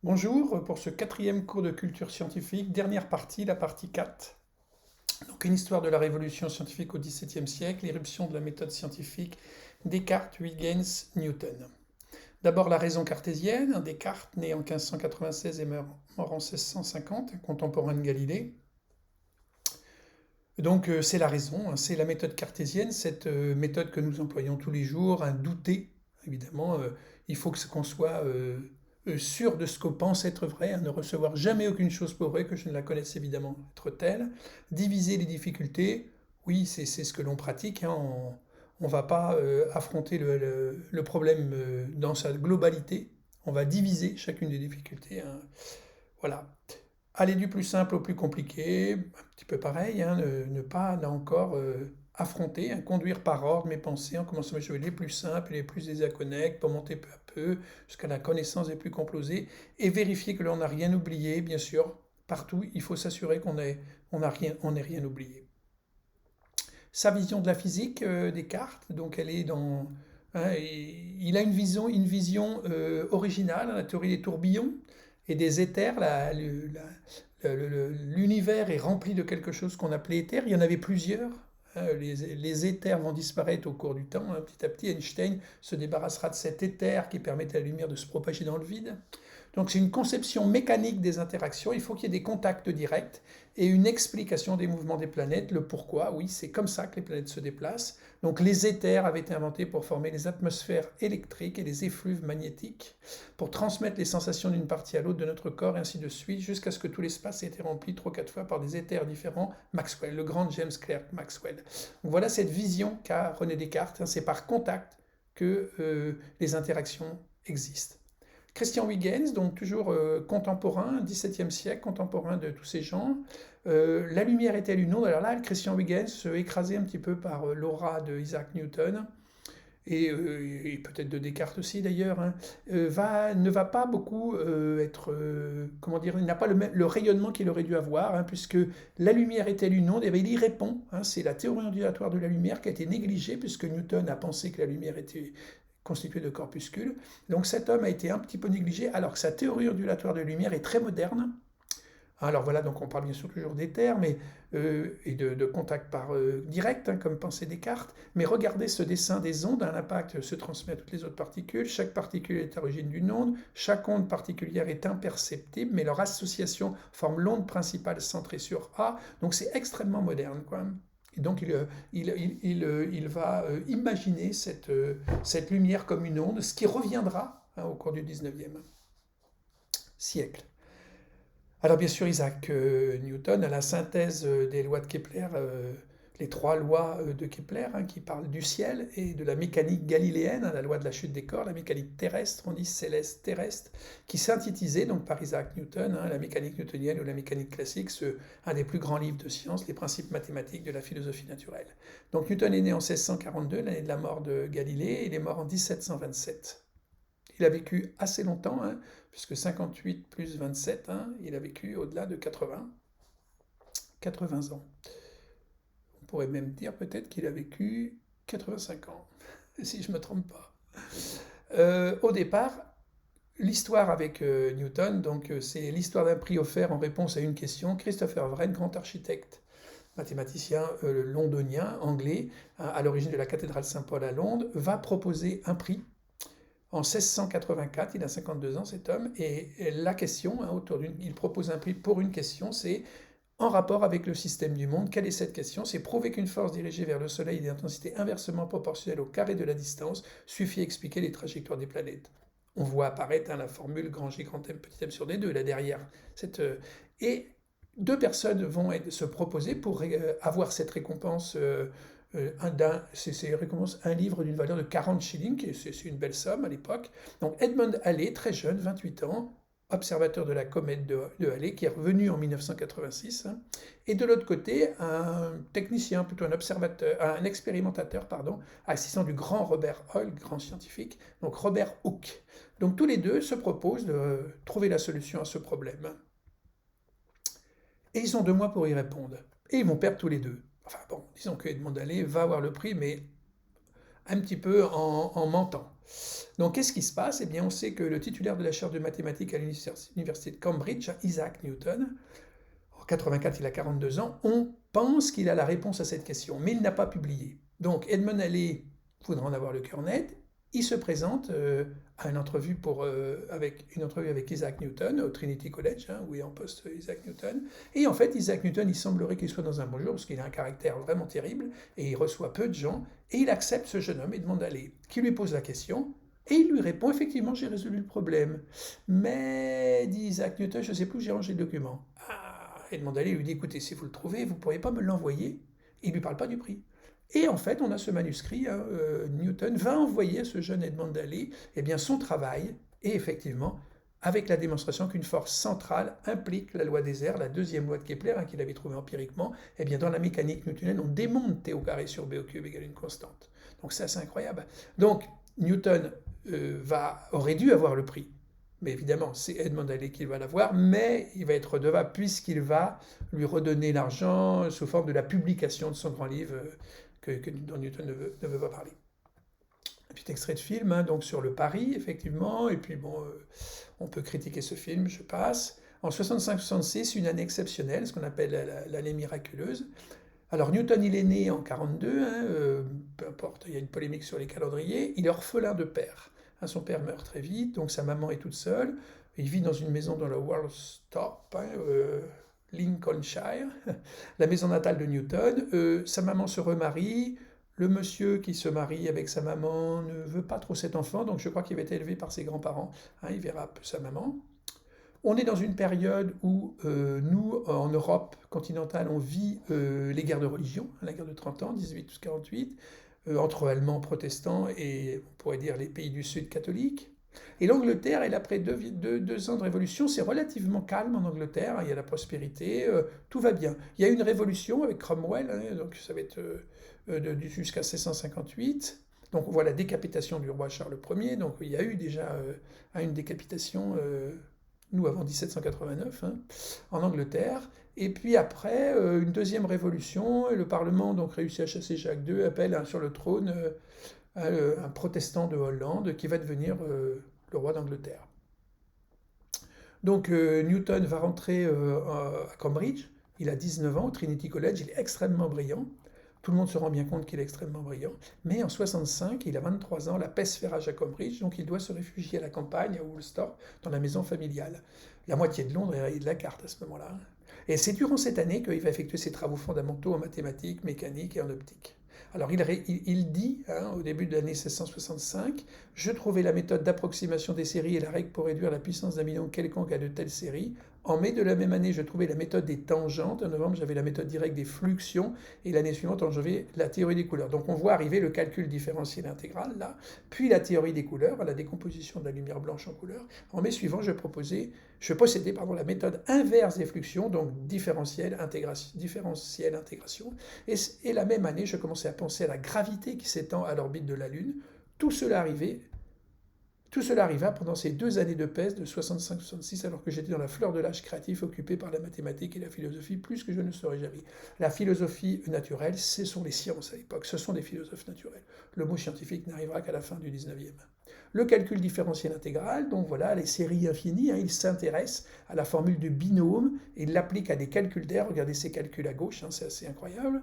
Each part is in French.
Bonjour pour ce quatrième cours de culture scientifique, dernière partie, la partie 4. Donc une histoire de la révolution scientifique au XVIIe siècle, l'éruption de la méthode scientifique, Descartes, Huygens, Newton. D'abord la raison cartésienne, Descartes, né en 1596 et mort en 1650, contemporain de Galilée. Donc c'est la raison, c'est la méthode cartésienne, cette méthode que nous employons tous les jours, un douter, évidemment, il faut qu'on soit sûr de ce qu'on pense être vrai, ne recevoir jamais aucune chose pour vrai, que je ne la connaisse évidemment être telle, diviser les difficultés, oui c'est ce que l'on pratique, hein, on ne va pas affronter le problème dans sa globalité, on va diviser chacune des difficultés, hein, voilà. Aller du plus simple au plus compliqué, un petit peu pareil, hein, ne pas, là encore, affronter, hein, conduire par ordre mes pensées en commençant à jouer les plus simples et les plus déconnectés pour monter peu à peu jusqu'à la connaissance des plus composées et vérifier que l'on n'a rien oublié, bien sûr. Partout, il faut s'assurer on n'ait rien oublié. Sa vision de la physique, Descartes, donc elle est dans... hein, il a une vision originale, la théorie des tourbillons et des éthers. L'univers est rempli de quelque chose qu'on appelait éther. Il y en avait plusieurs. Hein, les éthers vont disparaître au cours du temps. Hein. Petit à petit, Einstein se débarrassera de cet éther qui permettait à la lumière de se propager dans le vide. Donc c'est une conception mécanique des interactions, il faut qu'il y ait des contacts directs et une explication des mouvements des planètes, le pourquoi, oui, c'est comme ça que les planètes se déplacent. Donc les éthers avaient été inventés pour former les atmosphères électriques et les effluves magnétiques, pour transmettre les sensations d'une partie à l'autre de notre corps, et ainsi de suite, jusqu'à ce que tout l'espace ait été rempli 3 ou 4 fois par des éthers différents, Maxwell, le grand James Clerk Maxwell. Donc voilà cette vision qu'a René Descartes, hein, c'est par contact que les interactions existent. Christian Huygens, donc toujours contemporain, XVIIe siècle, contemporain de tous ces gens. La lumière est-elle une onde? Alors là, Christian Huygens, écrasé un petit peu par l'aura de Isaac Newton, et peut-être de Descartes aussi d'ailleurs, hein, ne va pas beaucoup être, comment dire, il n'a pas le rayonnement qu'il aurait dû avoir, hein, puisque la lumière est-elle une onde? Et bien, il y répond, hein, c'est la théorie ondulatoire de la lumière qui a été négligée, puisque Newton a pensé que la lumière était constituée de corpuscules. Donc cet homme a été un petit peu négligé, alors que sa théorie ondulatoire de la lumière est très moderne. Alors voilà, donc on parle bien sûr toujours d'éther, et de contact par direct, hein, comme pensait Descartes. Mais regardez ce dessin des ondes, un impact se transmet à toutes les autres particules, chaque particule est à l'origine d'une onde, chaque onde particulière est imperceptible, mais leur association forme l'onde principale centrée sur A, donc c'est extrêmement moderne, quoi. Et donc il va imaginer cette lumière comme une onde, ce qui reviendra, hein, au cours du 19e siècle. Alors bien sûr, Isaac Newton a la synthèse des lois de Kepler, les 3 lois de Kepler, hein, qui parlent du ciel et de la mécanique galiléenne, hein, la loi de la chute des corps, la mécanique terrestre, on dit céleste terrestre, qui synthétisait donc par Isaac Newton, hein, la mécanique newtonienne ou la mécanique classique, un des plus grands livres de science, les principes mathématiques de la philosophie naturelle. Donc Newton est né en 1642, l'année de la mort de Galilée, et il est mort en 1727. Il a vécu assez longtemps, hein, puisque 58 plus 27, hein, il a vécu au-delà de 80 ans. On pourrait même dire peut-être qu'il a vécu 85 ans, si je ne me trompe pas. Au départ, l'histoire avec Newton, donc c'est l'histoire d'un prix offert en réponse à une question. Christopher Wren, grand architecte, mathématicien londonien, anglais, à l'origine de la cathédrale Saint-Paul à Londres, va proposer un prix en 1684, il a 52 ans cet homme, et la question, hein, il propose un prix pour une question, c'est en rapport avec le système du monde. Quelle est cette question? C'est prouver qu'une force dirigée vers le Soleil d'intensité inversement proportionnelle au carré de la distance suffit à expliquer les trajectoires des planètes. On voit apparaître, hein, la formule grand G, grand M, petit m sur D2, là derrière. Et 2 personnes vont se proposer pour avoir cette récompense. Récompense un livre d'une valeur de 40 shillings, c'est une belle somme à l'époque. Donc Edmund Halley, très jeune, 28 ans, observateur de la comète de Halley, qui est revenu en 1986. Hein. Et de l'autre côté, un technicien, plutôt un observateur, un expérimentateur, pardon, assistant du grand Robert Hall, grand scientifique, donc Robert Hooke. Donc tous les deux se proposent de trouver la solution à ce problème. Et ils ont 2 mois pour y répondre. Et ils vont perdre tous les deux. Enfin bon, disons que Edmond Halley va avoir le prix, mais un petit peu en mentant. Donc qu'est-ce qui se passe? Eh bien, on sait que le titulaire de la chaire de mathématiques à l'université de Cambridge, Isaac Newton, en 84, il a 42 ans, on pense qu'il a la réponse à cette question, mais il n'a pas publié. Donc Edmond Halley voudra en avoir le cœur net, il se présente à une entrevue, avec Isaac Newton au Trinity College, hein, où est en poste Isaac Newton. Et en fait, Isaac Newton, il semblerait qu'il soit dans un bon jour, parce qu'il a un caractère vraiment terrible, et il reçoit peu de gens, et il accepte ce jeune homme, Edmond Halley, qui lui pose la question, et il lui répond, effectivement, j'ai résolu le problème. Mais, dit Isaac Newton, je ne sais plus où j'ai rangé le document. Ah, Edmond Halley lui dit, écoutez, si vous le trouvez, vous ne pourriez pas me l'envoyer. Il ne lui parle pas du prix. Et en fait, on a ce manuscrit, hein, Newton va envoyer à ce jeune Edmond Halley eh bien, son travail, et effectivement, avec la démonstration qu'une force centrale implique la loi des airs, la deuxième loi de Kepler, hein, qu'il avait trouvée empiriquement, eh bien, dans la mécanique newtonienne, on démonte T au carré sur B au cube égale une constante. Donc c'est assez incroyable. Donc Newton aurait dû avoir le prix. Mais évidemment, c'est Edmond Halley qui va l'avoir, mais il va être redevable puisqu'il va lui redonner l'argent sous forme de la publication de son grand livre dont Newton ne veut pas parler. Un petit extrait de film, hein, donc sur le pari, effectivement, et puis bon, on peut critiquer ce film, je passe. En 65-66, une année exceptionnelle, ce qu'on appelle l'année miraculeuse. Alors Newton, il est né en 42, hein, peu importe, il y a une polémique sur les calendriers, il est orphelin de père. Hein, son père meurt très vite, donc sa maman est toute seule. Il vit dans une maison dans le Woolsthorpe, hein, Lincolnshire, la maison natale de Newton. Sa maman se remarie. Le monsieur qui se marie avec sa maman ne veut pas trop cet enfant, donc je crois qu'il va être élevé par ses grands-parents. Hein, il verra peu sa maman. On est dans une période où nous, en Europe continentale, on vit les guerres de religion, la guerre de 30 ans, 18-48, entre Allemands protestants et, on pourrait dire, les pays du Sud catholiques. Et l'Angleterre, elle, après deux ans de révolution, c'est relativement calme en Angleterre, il y a la prospérité, tout va bien. Il y a eu une révolution avec Cromwell, hein, donc ça va être jusqu'à 1658. Donc on voit la décapitation du roi Charles Ier, donc il y a eu déjà une décapitation, nous avant 1789, hein, en Angleterre. Et puis après, une deuxième révolution, et le Parlement donc réussit à chasser Jacques II, appelle sur le trône un protestant de Hollande qui va devenir le roi d'Angleterre. Donc Newton va rentrer à Cambridge, il a 19 ans au Trinity College, il est extrêmement brillant. Tout le monde se rend bien compte qu'il est extrêmement brillant. Mais en 65, il a 23 ans, la peste fait rage à Cambridge, donc il doit se réfugier à la campagne, à Woolsthorpe, dans la maison familiale. La moitié de Londres est rayée de la carte à ce moment-là. Et c'est durant cette année qu'il va effectuer ses travaux fondamentaux en mathématiques, mécanique et en optique. Alors il dit, hein, au début de l'année 1665, je trouvais la méthode d'approximation des séries et la règle pour réduire la puissance d'un million quelconque à de telles séries. En mai de la même année, je trouvais la méthode des tangentes. En novembre, j'avais la méthode directe des fluxions. Et l'année suivante, en janvier, la théorie des couleurs. Donc on voit arriver le calcul différentiel intégral, là, puis la théorie des couleurs, la décomposition de la lumière blanche en couleurs. En mai suivant, je possédais la méthode inverse des fluxions, donc différentielle intégration. Et la même année, je commençais à penser à la gravité qui s'étend à l'orbite de la Lune. Tout cela arriva pendant ces 2 années de peste de 65-66, alors que j'étais dans la fleur de l'âge créatif, occupé par la mathématique et la philosophie, plus que je ne saurais jamais. La philosophie naturelle, ce sont les sciences à l'époque, ce sont des philosophes naturels. Le mot scientifique n'arrivera qu'à la fin du 19e. Le calcul différentiel intégral, donc voilà, les séries infinies, hein, il s'intéresse à la formule du binôme et il l'applique à des calculs d'air. Regardez ces calculs à gauche, hein, c'est assez incroyable.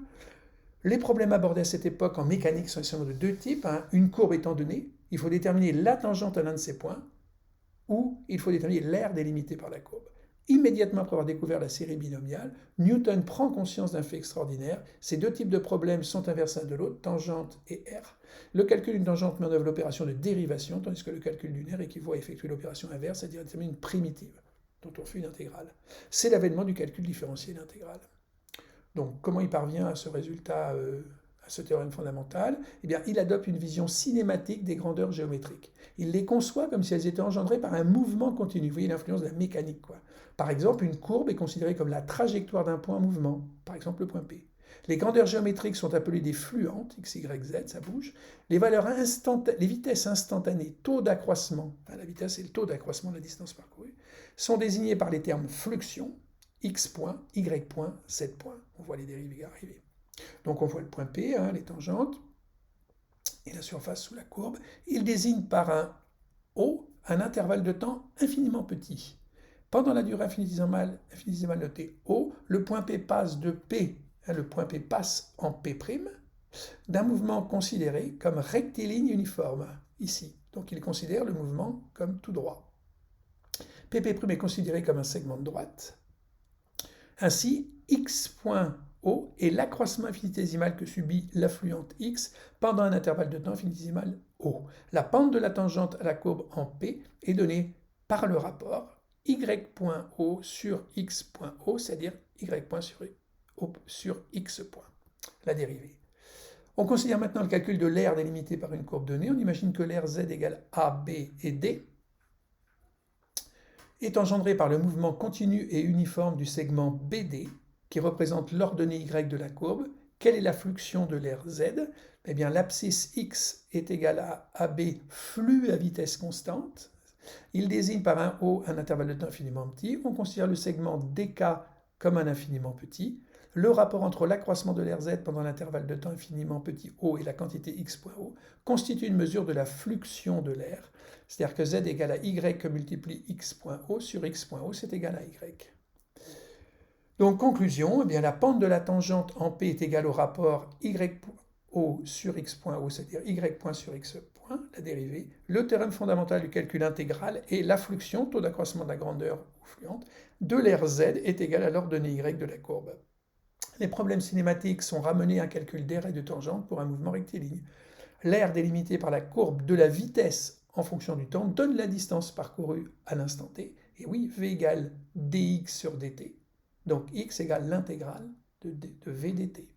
Les problèmes abordés à cette époque en mécanique sont essentiellement de 2 types. Hein. Une courbe étant donnée, il faut déterminer la tangente à l'un de ces points, ou il faut déterminer l'aire délimité par la courbe. Immédiatement après avoir découvert la série binomiale, Newton prend conscience d'un fait extraordinaire. Ces 2 types de problèmes sont inversés l'un de l'autre, tangente et aire. Le calcul d'une tangente met en œuvre l'opération de dérivation, tandis que le calcul d'une aire équivaut à effectuer l'opération inverse, c'est-à-dire déterminer une primitive, dont on fait une intégrale. C'est l'avènement du calcul différentiel intégral. Donc, comment il parvient à ce résultat, à ce théorème fondamental? Eh bien, il adopte une vision cinématique des grandeurs géométriques. Il les conçoit comme si elles étaient engendrées par un mouvement continu. Vous voyez l'influence de la mécanique, quoi. Par exemple, une courbe est considérée comme la trajectoire d'un point en mouvement, par exemple le point P. Les grandeurs géométriques sont appelées des fluentes, x, y, z, ça bouge. Les vitesses instantanées, taux d'accroissement, la vitesse c'est le taux d'accroissement de la distance parcourue, sont désignées par les termes fluxion, x point, y point, z point. On voit les dérivés arriver. Donc on voit le point P, hein, les tangentes. et la surface sous la courbe. Il désigne par un O un intervalle de temps infiniment petit. Pendant la durée infinitésimale notée O, le point P passe de P, le point P passe en P', d'un mouvement considéré comme rectiligne uniforme, ici. Donc il considère le mouvement comme tout droit. PP' est considéré comme un segment de droite. Ainsi, x.O est l'accroissement infinitésimal que subit l'affluente x pendant un intervalle de temps infinitésimal O. La pente de la tangente à la courbe en P est donnée par le rapport y.O sur x.O, c'est-à-dire y sur x. La dérivée. On considère maintenant le calcul de l'aire délimité par une courbe donnée. On imagine que l'aire z égale a, b et d est engendrée par le mouvement continu et uniforme du segment BD, qui représente l'ordonnée y de la courbe. Quelle est la fluxion de l'aire z? Eh bien, l'abscisse x est égale à AB flux à vitesse constante. Il désigne par un O un intervalle de temps infiniment petit. On considère le segment DK comme un infiniment petit. Le rapport entre l'accroissement de l'aire z pendant l'intervalle de temps infiniment petit O et la quantité x.O constitue une mesure de la fluxion de l'aire. C'est-à-dire que z égale à y que multiplie x.O sur x.O, c'est égal à y. Donc, conclusion, eh bien, la pente de la tangente en P est égale au rapport y.O sur x.O, c'est-à-dire y' sur x', la dérivée. Le théorème fondamental du calcul intégral est la fluxion, taux d'accroissement de la grandeur fluente, de l'aire z est égal à l'ordonnée y de la courbe. Les problèmes cinématiques sont ramenés à un calcul d'aire et de tangente pour un mouvement rectiligne. L'aire délimitée par la courbe de la vitesse en fonction du temps donne la distance parcourue à l'instant t. Et oui, v égale dx sur dt. Donc x égale l'intégrale de v dt.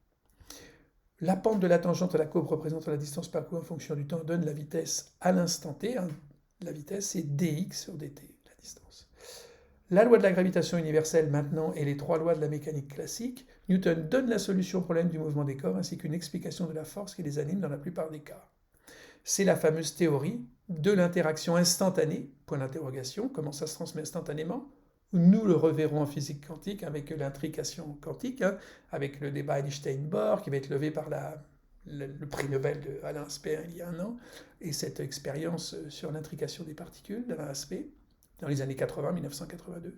La pente de la tangente à la courbe représentant la distance parcourue en fonction du temps donne la vitesse à l'instant t. La vitesse, c'est dx sur dt, la distance. La loi de la gravitation universelle maintenant et les trois lois de la mécanique classique, Newton donne la solution au problème du mouvement des corps ainsi qu'une explication de la force qui les anime dans la plupart des cas. C'est la fameuse théorie de l'interaction instantanée, point d'interrogation, comment ça se transmet instantanément. Nous le reverrons en physique quantique avec l'intrication quantique, avec le débat Einstein-Bohr qui va être levé par le prix Nobel de Alain Aspect il y a un an, et cette expérience sur l'intrication des particules d'Alain Aspect, dans les années 80, 1982.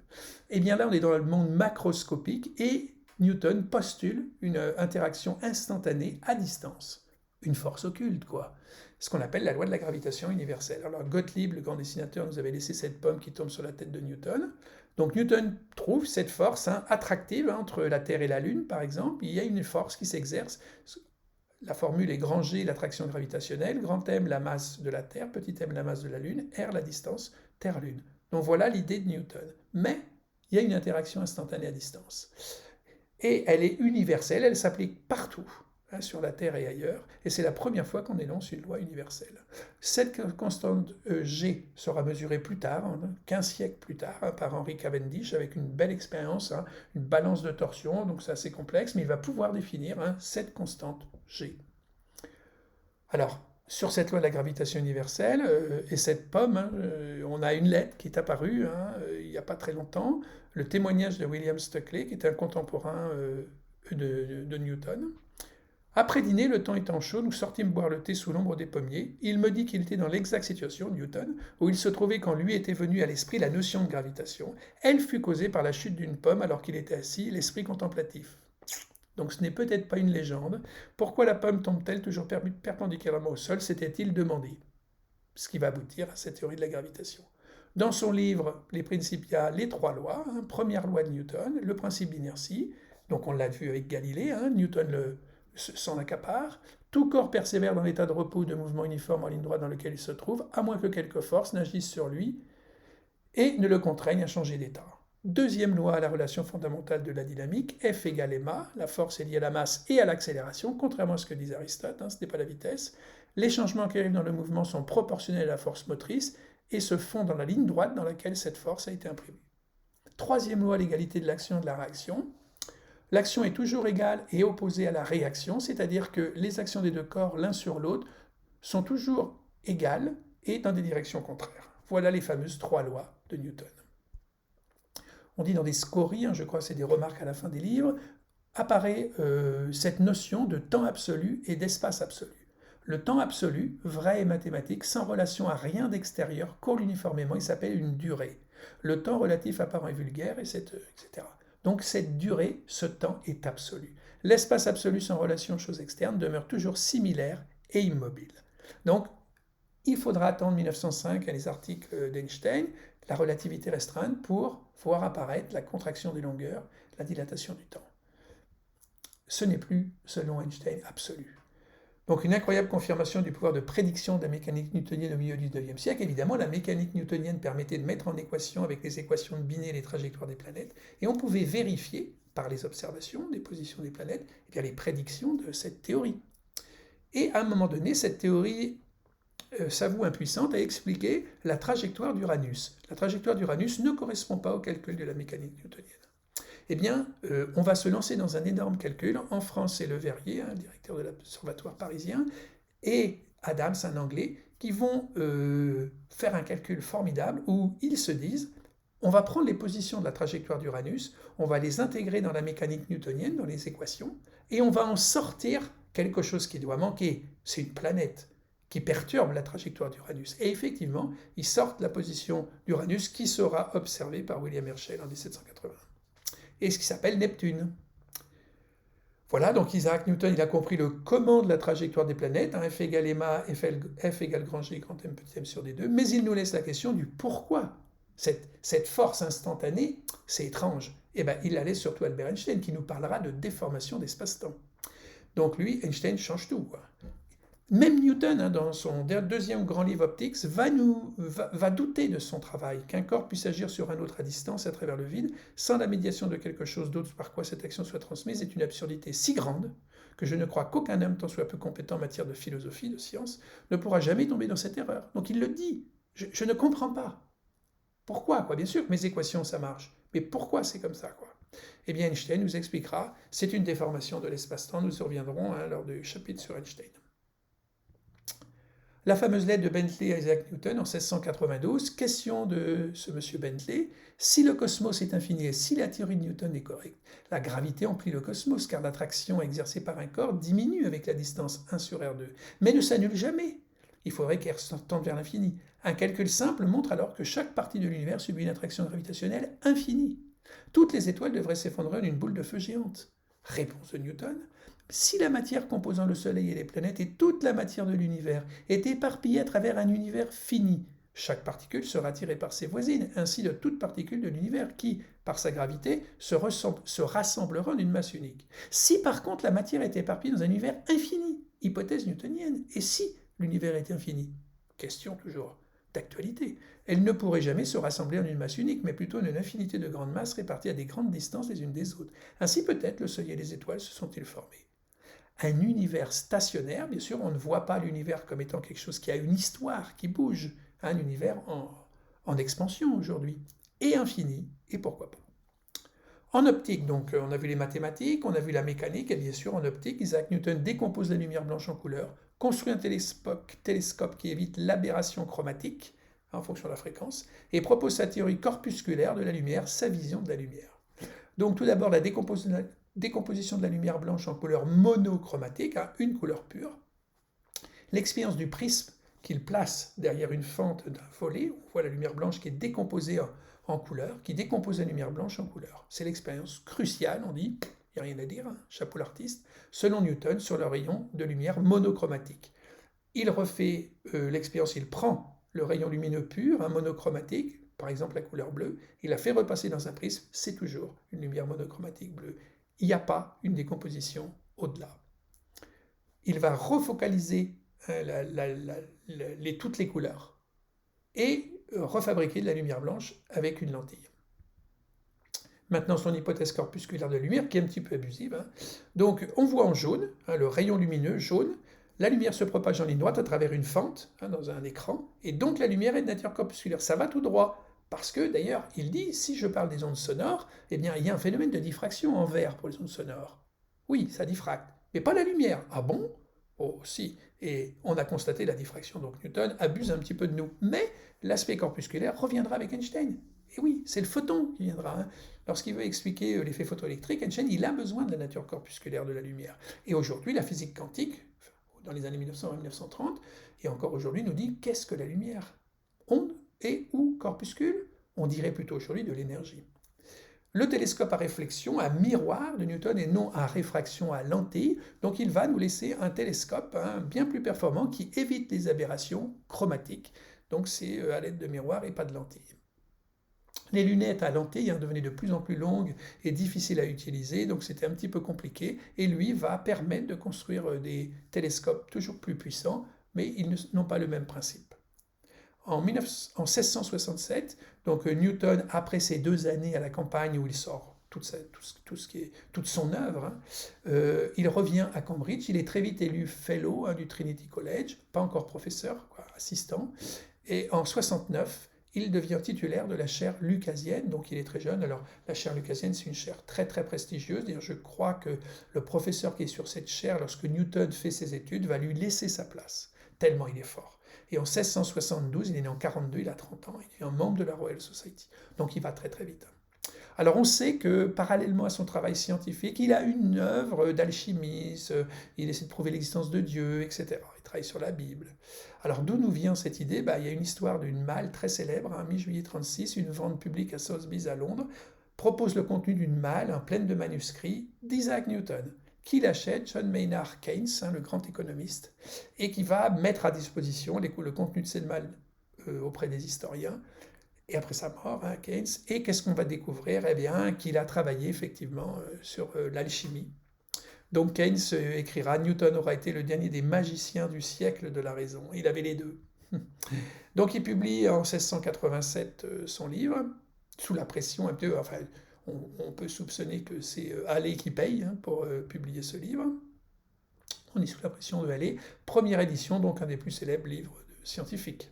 Et bien là, on est dans le monde macroscopique et Newton postule une interaction instantanée à distance. Une force occulte, quoi. Ce qu'on appelle la loi de la gravitation universelle. Alors Gottlieb, le grand dessinateur, nous avait laissé cette pomme qui tombe sur la tête de Newton. Donc Newton trouve cette force attractive entre la Terre et la Lune, par exemple. Il y a une force qui s'exerce. La formule est grand G, l'attraction gravitationnelle, grand M, la masse de la Terre, petit m, la masse de la Lune, R, la distance Terre-Lune. Donc voilà l'idée de Newton. Mais il y a une interaction instantanée à distance. Et elle est universelle, elle s'applique partout, sur la Terre et ailleurs, et c'est la première fois qu'on énonce une loi universelle. Cette constante G sera mesurée plus tard, 15 siècles plus tard, par Henry Cavendish, avec une belle expérience, une balance de torsion, donc c'est assez complexe, mais il va pouvoir définir cette constante G. Alors, sur cette loi de la gravitation universelle et cette pomme, on a une lettre qui est apparue il n'y a pas très longtemps, le témoignage de William Stuckley, qui est un contemporain de Newton. Après dîner, le temps étant chaud, nous sortîmes boire le thé sous l'ombre des pommiers. Il me dit qu'il était dans l'exacte situation, Newton, où il se trouvait quand lui était venu à l'esprit la notion de gravitation. Elle fut causée par la chute d'une pomme alors qu'il était assis, l'esprit contemplatif. Donc ce n'est peut-être pas une légende. Pourquoi la pomme tombe-t-elle toujours perpendiculairement au sol, s'était-il demandé. Ce qui va aboutir à cette théorie de la gravitation. Dans son livre Les Principia, les trois lois, première loi de Newton, le principe d'inertie, donc on l'a vu avec Galilée, Newton s'en accapare, tout corps persévère dans l'état de repos ou de mouvement uniforme en ligne droite dans lequel il se trouve, à moins que quelque force n'agisse sur lui et ne le contraigne à changer d'état. Deuxième loi, la relation fondamentale de la dynamique, F égale ma, la force est liée à la masse et à l'accélération, contrairement à ce que disait Aristote, ce n'est pas la vitesse. Les changements qui arrivent dans le mouvement sont proportionnels à la force motrice et se font dans la ligne droite dans laquelle cette force a été imprimée. Troisième loi, l'égalité de l'action et de la réaction. L'action est toujours égale et opposée à la réaction, c'est-à-dire que les actions des deux corps l'un sur l'autre sont toujours égales et dans des directions contraires. Voilà les fameuses trois lois de Newton. On dit dans des scories, je crois que c'est des remarques à la fin des livres, apparaît cette notion de temps absolu et d'espace absolu. le temps absolu, vrai et mathématique, sans relation à rien d'extérieur, court uniformément, il s'appelle une durée. Le temps relatif apparent et vulgaire, etc. Donc cette durée, ce temps est absolu. L'espace absolu sans relation aux choses externes demeure toujours similaire et immobile. Donc il faudra attendre 1905 à les articles d'Einstein, la relativité restreinte, pour voir apparaître la contraction des longueurs, la dilatation du temps. Ce n'est plus, selon Einstein, absolu. Donc une incroyable confirmation du pouvoir de prédiction de la mécanique newtonienne au milieu du XIXe siècle. Évidemment, la mécanique newtonienne permettait de mettre en équation avec les équations de Binet les trajectoires des planètes, et on pouvait vérifier par les observations des positions des planètes les prédictions de cette théorie. Et à un moment donné, cette théorie s'avoue impuissante à expliquer la trajectoire d'Uranus. La trajectoire d'Uranus ne correspond pas au calcul de la mécanique newtonienne. Eh bien, on va se lancer dans un énorme calcul. En France, c'est Le Verrier, directeur de l'Observatoire parisien, et Adams, un Anglais, qui vont faire un calcul formidable où ils se disent, on va prendre les positions de la trajectoire d'Uranus, on va les intégrer dans la mécanique newtonienne, dans les équations, et on va en sortir quelque chose qui doit manquer. C'est une planète qui perturbe la trajectoire d'Uranus. Et effectivement, ils sortent la position d'Uranus qui sera observée par William Herschel en 1780. Et ce qui s'appelle Neptune. Voilà, donc Isaac Newton, il a compris le comment de la trajectoire des planètes, F égale ma, F égale grand G, grand M, petit m sur D2, mais il nous laisse la question du pourquoi. Cette force instantanée, c'est étrange. Et bien, il la laisse surtout à Albert Einstein, qui nous parlera de déformation d'espace-temps. Donc lui, Einstein change tout, quoi. Même Newton, dans son deuxième grand livre Optics, va douter de son travail, qu'un corps puisse agir sur un autre à distance à travers le vide, sans la médiation de quelque chose d'autre par quoi cette action soit transmise, est une absurdité si grande que je ne crois qu'aucun homme, tant soit peu compétent en matière de philosophie, de science, ne pourra jamais tomber dans cette erreur. Donc il le dit, je ne comprends pas. Pourquoi, quoi? Bien sûr que mes équations, ça marche, mais pourquoi c'est comme ça, quoi? Eh bien, Einstein nous expliquera, c'est une déformation de l'espace-temps, nous y reviendrons lors du chapitre sur Einstein. La fameuse lettre de Bentley à Isaac Newton en 1692, question de ce monsieur Bentley, si le cosmos est infini et si la théorie de Newton est correcte, la gravité emplit le cosmos car l'attraction exercée par un corps diminue avec la distance 1 sur R2, mais ne s'annule jamais. Il faudrait qu'elle tende vers l'infini. Un calcul simple montre alors que chaque partie de l'univers subit une attraction gravitationnelle infinie. Toutes les étoiles devraient s'effondrer en une boule de feu géante. Réponse de Newton. Si la matière composant le Soleil et les planètes et toute la matière de l'univers est éparpillée à travers un univers fini, chaque particule sera attirée par ses voisines, ainsi de toute particule de l'univers qui, par sa gravité, se rassemblera en une masse unique. Si par contre la matière est éparpillée dans un univers infini, hypothèse newtonienne, et si l'univers est infini? Question toujours d'actualité. Elle ne pourrait jamais se rassembler en une masse unique, mais plutôt en une infinité de grandes masses réparties à des grandes distances les unes des autres. Ainsi peut-être le Soleil et les étoiles se sont-ils formés. Un univers stationnaire, bien sûr, on ne voit pas l'univers comme étant quelque chose qui a une histoire, qui bouge, un univers en expansion aujourd'hui, et infini, et pourquoi pas. En optique, donc, on a vu les mathématiques, on a vu la mécanique, et bien sûr, en optique, Isaac Newton décompose la lumière blanche en couleurs, construit un télescope qui évite l'aberration chromatique, en fonction de la fréquence, et propose sa théorie corpusculaire de la lumière, sa vision de la lumière. Donc, tout d'abord, la décomposition de la lumière blanche en couleur monochromatique, une couleur pure. L'expérience du prisme qu'il place derrière une fente d'un volet, on voit la lumière blanche qui est décomposée en couleur, qui décompose la lumière blanche en couleur. C'est l'expérience cruciale, on dit, il n'y a rien à dire, chapeau l'artiste, selon Newton, sur le rayon de lumière monochromatique. Il refait l'expérience, il prend le rayon lumineux pur, monochromatique, par exemple la couleur bleue, il la fait repasser dans un prisme, c'est toujours une lumière monochromatique bleue. Il n'y a pas une décomposition au-delà. Il va refocaliser toutes les couleurs et refabriquer de la lumière blanche avec une lentille. Maintenant, son hypothèse corpusculaire de la lumière, qui est un petit peu abusive. Donc, on voit en jaune, le rayon lumineux jaune, la lumière se propage en ligne droite à travers une fente, dans un écran, et donc la lumière est de nature corpusculaire. Ça va tout droit. Parce que, d'ailleurs, il dit, si je parle des ondes sonores, eh bien, il y a un phénomène de diffraction en vert pour les ondes sonores. Oui, ça diffracte, mais pas la lumière. Ah bon? Oh, si. Et on a constaté la diffraction, donc Newton abuse un petit peu de nous. Mais l'aspect corpusculaire reviendra avec Einstein. Et oui, c'est le photon qui viendra. Lorsqu'il veut expliquer l'effet photoélectrique, Einstein, il a besoin de la nature corpusculaire de la lumière. Et aujourd'hui, la physique quantique, dans les années 1920-1930, et encore aujourd'hui nous dit qu'est-ce que la lumière? Onde et ou corpuscule? On dirait plutôt aujourd'hui de l'énergie. Le télescope à réflexion, à miroir de Newton et non à réfraction à lentille, donc il va nous laisser un télescope bien plus performant qui évite les aberrations chromatiques. Donc c'est à l'aide de miroir et pas de lentille. Les lunettes à lentille devenaient de plus en plus longues et difficiles à utiliser, donc c'était un petit peu compliqué. Et lui va permettre de construire des télescopes toujours plus puissants, mais ils n'ont pas le même principe. En 1667, donc Newton, après ces 2 années à la campagne où il sort toute son œuvre, il revient à Cambridge. Il est très vite élu fellow du Trinity College, pas encore professeur, assistant. Et en 69, il devient titulaire de la chaire lucasienne, donc il est très jeune. Alors la chaire lucasienne, c'est une chaire très très prestigieuse. D'ailleurs, je crois que le professeur qui est sur cette chaire, lorsque Newton fait ses études, va lui laisser sa place, tellement il est fort. Et en 1672, il est né en 42, il a 30 ans, il est un membre de la Royal Society. Donc il va très très vite. Alors on sait que parallèlement à son travail scientifique, il a une œuvre d'alchimiste, il essaie de prouver l'existence de Dieu, etc. Il travaille sur la Bible. Alors d'où nous vient cette idée? Il y a une histoire d'une malle très célèbre, mi-juillet 36, une vente publique à Sotheby's à Londres, propose le contenu d'une malle pleine de manuscrits d'Isaac Newton. Qui l'achète? John Maynard Keynes, le grand économiste, et qui va mettre à disposition le contenu de cette malle auprès des historiens, et après sa mort, Keynes, et qu'est-ce qu'on va découvrir? Eh bien, qu'il a travaillé effectivement sur l'alchimie. Donc Keynes écrira « Newton aura été le dernier des magiciens du siècle de la raison ». Il avait les deux. Donc il publie en 1687 son livre, sous la pression un peu, enfin, on peut soupçonner que c'est Halley qui paye pour publier ce livre. On est sous la pression de Halley. Première édition, donc un des plus célèbres livres scientifiques.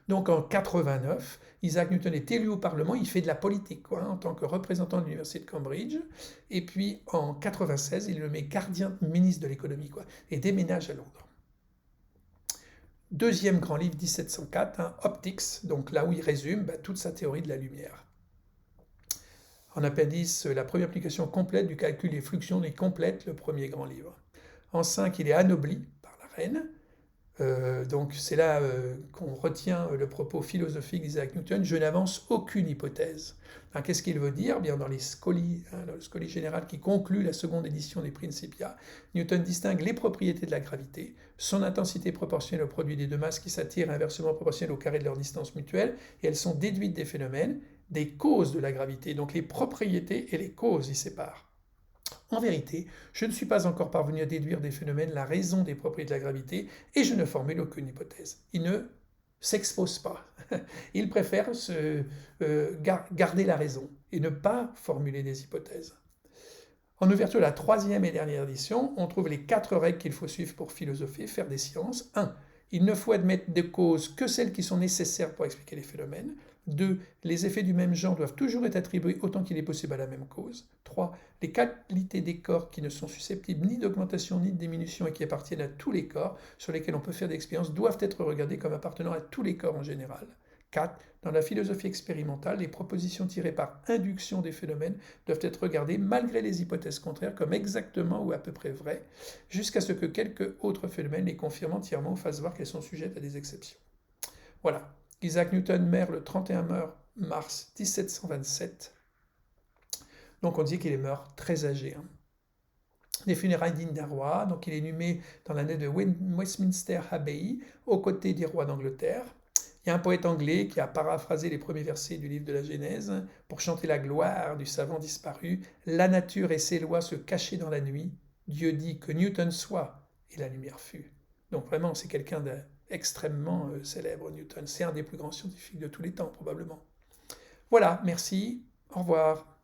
Donc en 89, Isaac Newton est élu au Parlement, il fait de la politique en tant que représentant de l'université de Cambridge. Et puis en 96, il le met gardien ministre de l'économie et déménage à Londres. Deuxième grand livre, 1704, Optics, donc là où il résume toute sa théorie de la lumière. En appendice, la première application complète du calcul des fluxions et complète le premier grand livre. En 5, il est anobli par la reine. Donc c'est là qu'on retient le propos philosophique d'Isaac Newton. Je n'avance aucune hypothèse. Qu'est-ce qu'il veut dire? Bien, dans les scolies, le scolie général qui conclut la seconde édition des Principia, Newton distingue les propriétés de la gravité, son intensité proportionnelle au produit des deux masses qui s'attirent inversement proportionnelle au carré de leur distance mutuelle, et elles sont déduites des phénomènes, des causes de la gravité. Donc les propriétés et les causes y séparent. En vérité, je ne suis pas encore parvenu à déduire des phénomènes la raison des propriétés de la gravité et je ne formule aucune hypothèse. Il ne s'expose pas. Il préfère garder la raison et ne pas formuler des hypothèses. En ouverture de la troisième et dernière édition, on trouve les 4 règles qu'il faut suivre pour philosopher, faire des sciences. 1. Il ne faut admettre de causes que celles qui sont nécessaires pour expliquer les phénomènes. 2. Les effets du même genre doivent toujours être attribués autant qu'il est possible à la même cause. 3. Les qualités des corps qui ne sont susceptibles ni d'augmentation ni de diminution et qui appartiennent à tous les corps sur lesquels on peut faire des expériences doivent être regardées comme appartenant à tous les corps en général. 4. Dans la philosophie expérimentale, les propositions tirées par induction des phénomènes doivent être regardées malgré les hypothèses contraires comme exactement ou à peu près vraies, jusqu'à ce que quelques autres phénomènes les confirment entièrement ou fassent voir qu'elles sont sujettes à des exceptions. Voilà. Isaac Newton meurt le 31 mars 1727. Donc on dit qu'il est mort très âgé. Des funérailles dignes d'un roi. Donc il est inhumé dans l'année de Westminster Abbey, aux côtés des rois d'Angleterre. Il y a un poète anglais qui a paraphrasé les premiers versets du livre de la Genèse pour chanter la gloire du savant disparu. La nature et ses lois se cachaient dans la nuit. Dieu dit que Newton soit, et la lumière fut. Donc vraiment, c'est quelqu'un d'extrêmement célèbre, Newton. C'est un des plus grands scientifiques de tous les temps, probablement. Voilà, merci, au revoir.